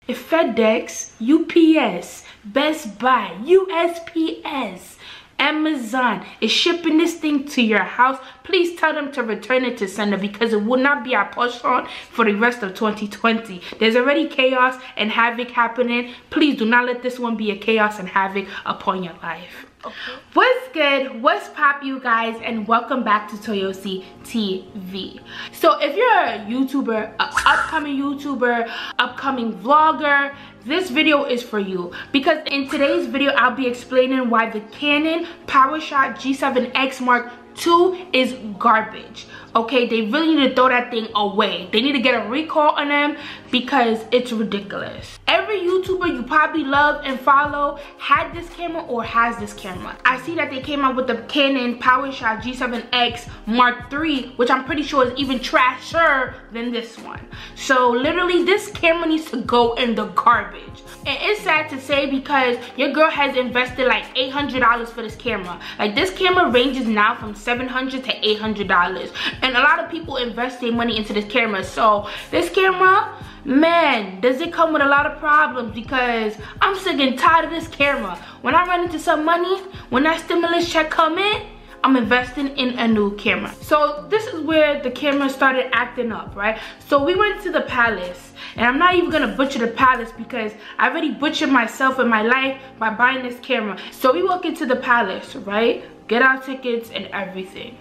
If FedEx, UPS, Best Buy, USPS, Amazon is shipping this thing to your house, please tell them to return it to sender, because it will not be our portion for the rest of 2020. There's already chaos and havoc happening. Please do not let this one be a chaos and havoc upon your life. Okay. What's good? What's pop, you guys, and welcome back to Toyosi TV. So if you're a YouTuber, an upcoming YouTuber, upcoming vlogger, this video is for you, because in today's video I'll be explaining why the Canon Powershot G7X Mark II is garbage. Okay, they really need to throw that thing away. They need to get a recall on them because it's ridiculous. Every YouTuber you probably love and follow had this camera or has this camera. I see that they came out with the Canon Powershot G7X Mark III, which I'm pretty sure is even trashier than this one. So literally this camera needs to go in the garbage. And it's sad to say because your girl has invested like $800 for this camera. Like, this camera ranges now from $700 to $800. And a lot of people invest their money into this camera. So this camera, man, does it come with a lot of problems, because I'm sick and tired of this camera. When I run into some money, when that stimulus check come in, I'm investing in a new camera. So this is where the camera started acting up, right? So we went to the Palace, and I'm not even gonna butcher the Palace because I already butchered myself in my life by buying this camera. So we walk into the Palace, right? Get our tickets and everything.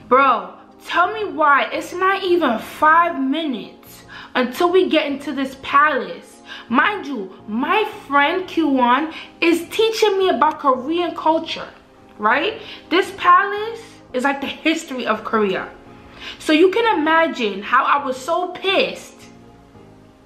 Bro, tell me why it's not even 5 minutes until we get into this Palace. Mind you, my friend Q1 is teaching me about Korean culture, right? This Palace is like the history of Korea. So you can imagine how I was so pissed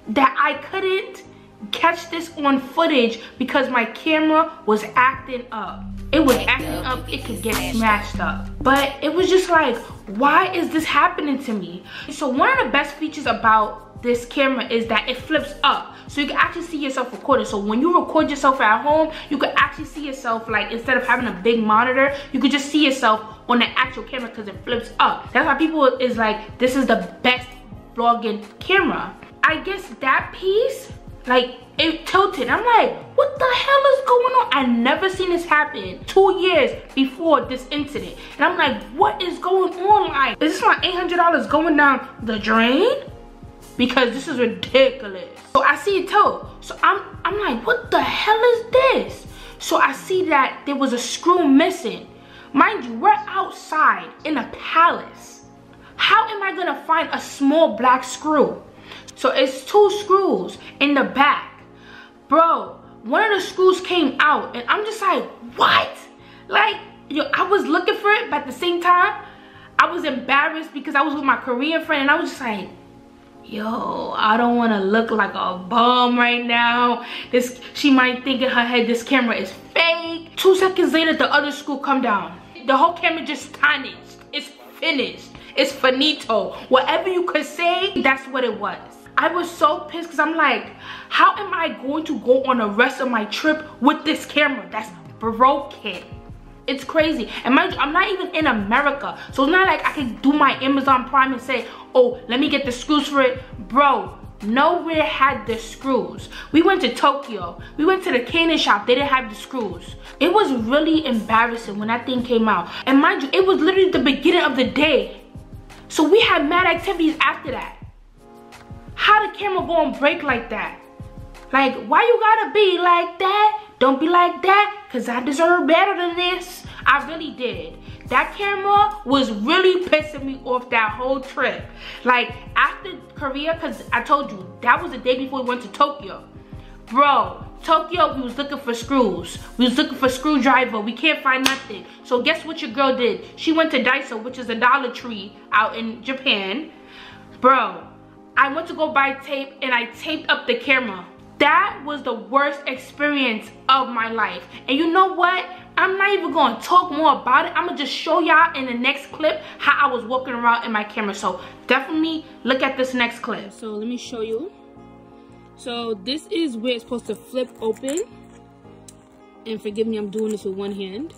that I couldn't catch this on footage because my camera was acting up. It was acting up, it could get smashed up. But it was just like, why is this happening to me? So one of the best features about this camera is that it flips up. So you can actually see yourself recording. So when you record yourself at home, you can actually see yourself, like, instead of having a big monitor, you could just see yourself on the actual camera because it flips up. That's why people is like, this is the best vlogging camera. I guess that piece, like, it tilted. I'm like, what the hell is going on? I never seen this happen 2 years before this incident. And I'm like, what is going on? Like, is this my $800 going down the drain? Because this is ridiculous. So I see it tilt. So I'm like, what the hell is this? So I see that there was a screw missing. Mind you, we're outside in a palace. How am I gonna find a small black screw? So it's 2 screws in the back. Bro, one of the screws came out and I'm just like, what? Like, yo, I was looking for it, but at the same time, I was embarrassed because I was with my Korean friend and I was just like, yo, I don't want to look like a bum right now. She might think in her head this camera is fake. 2 seconds later, the other screw come down. The whole camera just tarnished. It's finished. It's finito. Whatever you could say, that's what it was. I was so pissed because I'm like, how am I going to go on the rest of my trip with this camera that's broken? It's crazy. And mind you, I'm not even in America. So it's not like I can do my Amazon Prime and say, oh, let me get the screws for it. Bro, nowhere had the screws. We went to Tokyo. We went to the Canon shop. They didn't have the screws. It was really embarrassing when that thing came out. And mind you, it was literally the beginning of the day. So we had mad activities after that. How the camera go and break like that? Like, why you gotta be like that? Don't be like that, because I deserve better than this. I really did. That camera was really pissing me off that whole trip. Like, after Korea, because I told you, that was the day before we went to Tokyo. Bro, Tokyo, we was looking for screws. We was looking for screwdriver. We can't find nothing. So guess what your girl did? She went to Daiso, which is a Dollar Tree out in Japan. Bro, I went to go buy tape and I taped up the camera. That was the worst experience of my life. And you know what? I'm not even gonna talk more about it. I'm gonna just show y'all in the next clip how I was walking around in my camera. So definitely look at this next clip. So let me show you. So this is where it's supposed to flip open. And forgive me, I'm doing this with one hand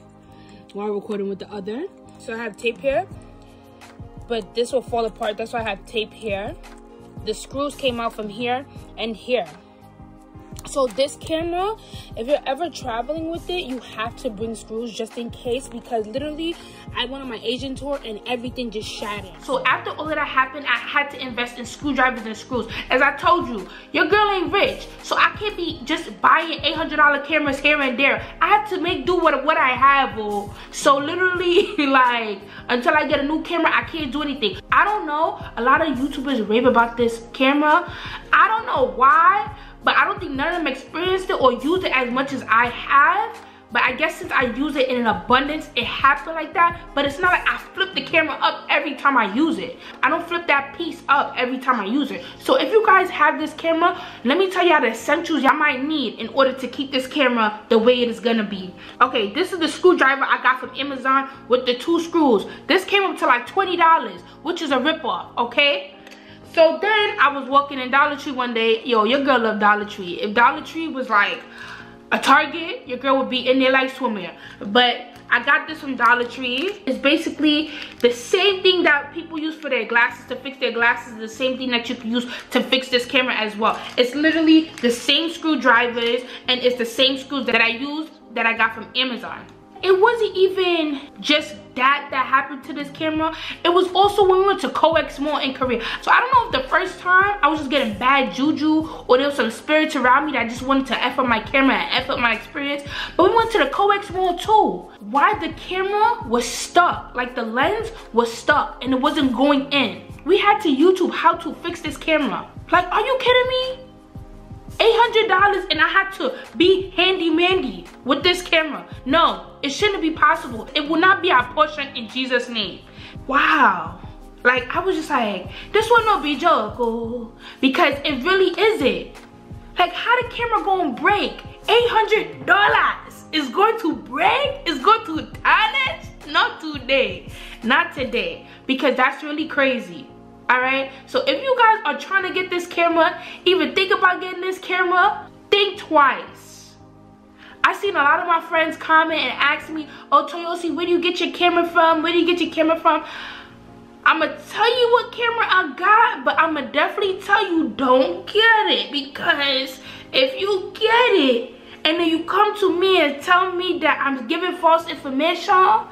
while recording with the other. So I have tape here, but this will fall apart. That's why I have tape here. The screws came out from here and here. So this camera, if you're ever traveling with it, you have to bring screws just in case, because literally I went on my Asian tour and everything just shattered. So after all of that happened, I had to invest in screwdrivers and screws. As I told you, your girl ain't rich, so I can't be just buying $800 cameras here and there. I have to make do with what I have. Oh. So literally, like, until I get a new camera, I can't do anything. I don't know, a lot of YouTubers rave about this camera. I don't know why, but I don't think none of them experienced it or used it as much as I have. But I guess since I use it in an abundance, it happened like that. But it's not like I flip the camera up every time I use it. I don't flip that piece up every time I use it. So if you guys have this camera, let me tell y'all the essentials y'all might need in order to keep this camera the way it is gonna be. Okay, this is the screwdriver I got from Amazon with the 2 screws. This came up to like $20, which is a ripoff, okay? So then I was walking in Dollar Tree one day. Yo, your girl loved Dollar Tree. If Dollar Tree was like a Target, your girl would be in there like swimming. But I got this from Dollar Tree. It's basically the same thing that people use for their glasses, to fix their glasses, the same thing that you can use to fix this camera as well. It's literally the same screwdrivers, and it's the same screws that I used that I got from Amazon. It wasn't even just that happened to this camera. It was also when we went to COEX Mall in Korea. So I don't know if the first time I was just getting bad juju, or there was some spirits around me that just wanted to F up my camera and F up my experience. But we went to the COEX Mall too. Why the camera was stuck, like the lens was stuck and it wasn't going in. We had to YouTube how to fix this camera. Like, are you kidding me? $800 and I had to be handy-mandy with this camera. No, it shouldn't be possible. It will not be our portion in Jesus' name. Wow. Like, I was just like, this will not be a joke. Oh, because it really isn't. Like, how the camera gonna break? $800 is going to break? It's going to tarnish? Not today. Not today. Because that's really crazy. Alright, so if you guys are trying to get this camera, even think about getting this camera, think twice. I seen a lot of my friends comment and ask me, oh Toyosi, where do you get your camera from? Where do you get your camera from? I'ma tell you what camera I got, but I'ma definitely tell you don't get it, because if you get it and then you come to me and tell me that I'm giving false information,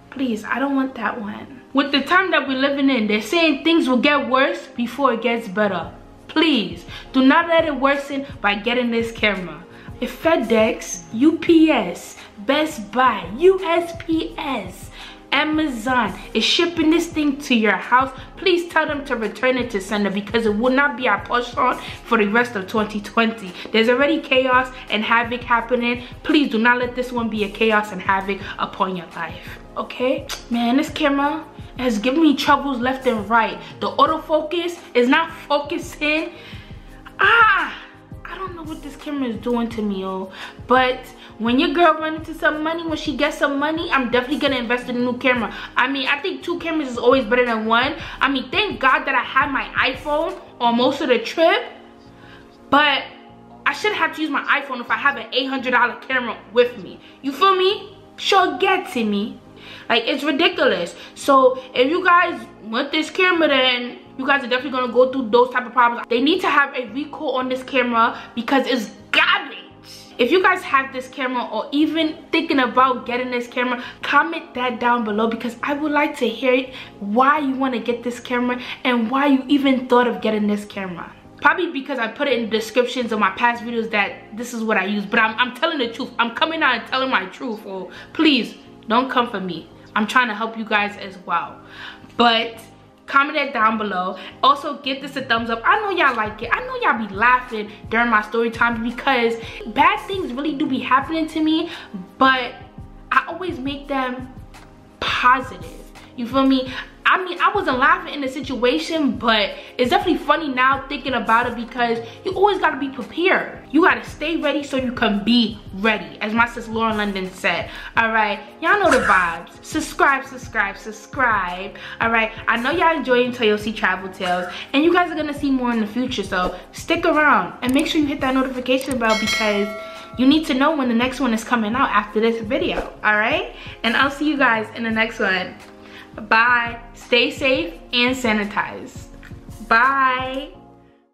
please, I don't want that one. With the time that we're living in, they're saying things will get worse before it gets better. Please, do not let it worsen by getting this camera. If FedEx, UPS, Best Buy, USPS, Amazon is shipping this thing to your house, please tell them to return it to sender, because it will not be our portion for the rest of 2020. There's already chaos and havoc happening. Please do not let this one be a chaos and havoc upon your life. Okay? Man, this camera has given me troubles left and right. The autofocus is not focusing. I don't know what this camera is doing to me, oh. But when your girl runs into some money, when she gets some money, I'm definitely gonna invest in a new camera. I mean, I think 2 cameras is always better than 1. I mean, thank God that I had my iPhone on most of the trip. But I shouldn't have to use my iPhone if I have an $800 camera with me. You feel me? Sure, get to me. Like, it's ridiculous. So if you guys want this camera, then you guys are definitely gonna go through those type of problems. They need to have a recall on this camera because it's garbage. If you guys have this camera or even thinking about getting this camera, comment that down below, because I would like to hear why you want to get this camera and why you even thought of getting this camera. Probably because I put it in the descriptions of my past videos that this is what I use, but I'm telling the truth. I'm coming out and telling my truth. Oh, please don't come for me. I'm trying to help you guys as well. But comment that down below. Also, give this a thumbs up. I know y'all like it. I know y'all be laughing during my story time, because bad things really do be happening to me, but I always make them positive. You feel me? I mean, I wasn't laughing in the situation, but it's definitely funny now thinking about it, because you always got to be prepared. You got to stay ready so you can be ready, as my sis Lauren London said. All right, y'all know the vibes. Subscribe, subscribe, subscribe. All right, I know y'all enjoying Toyosi Travel Tales, and you guys are going to see more in the future, so stick around and make sure you hit that notification bell, because you need to know when the next one is coming out after this video. All right, and I'll see you guys in the next one. Bye. Stay safe and sanitize. Bye.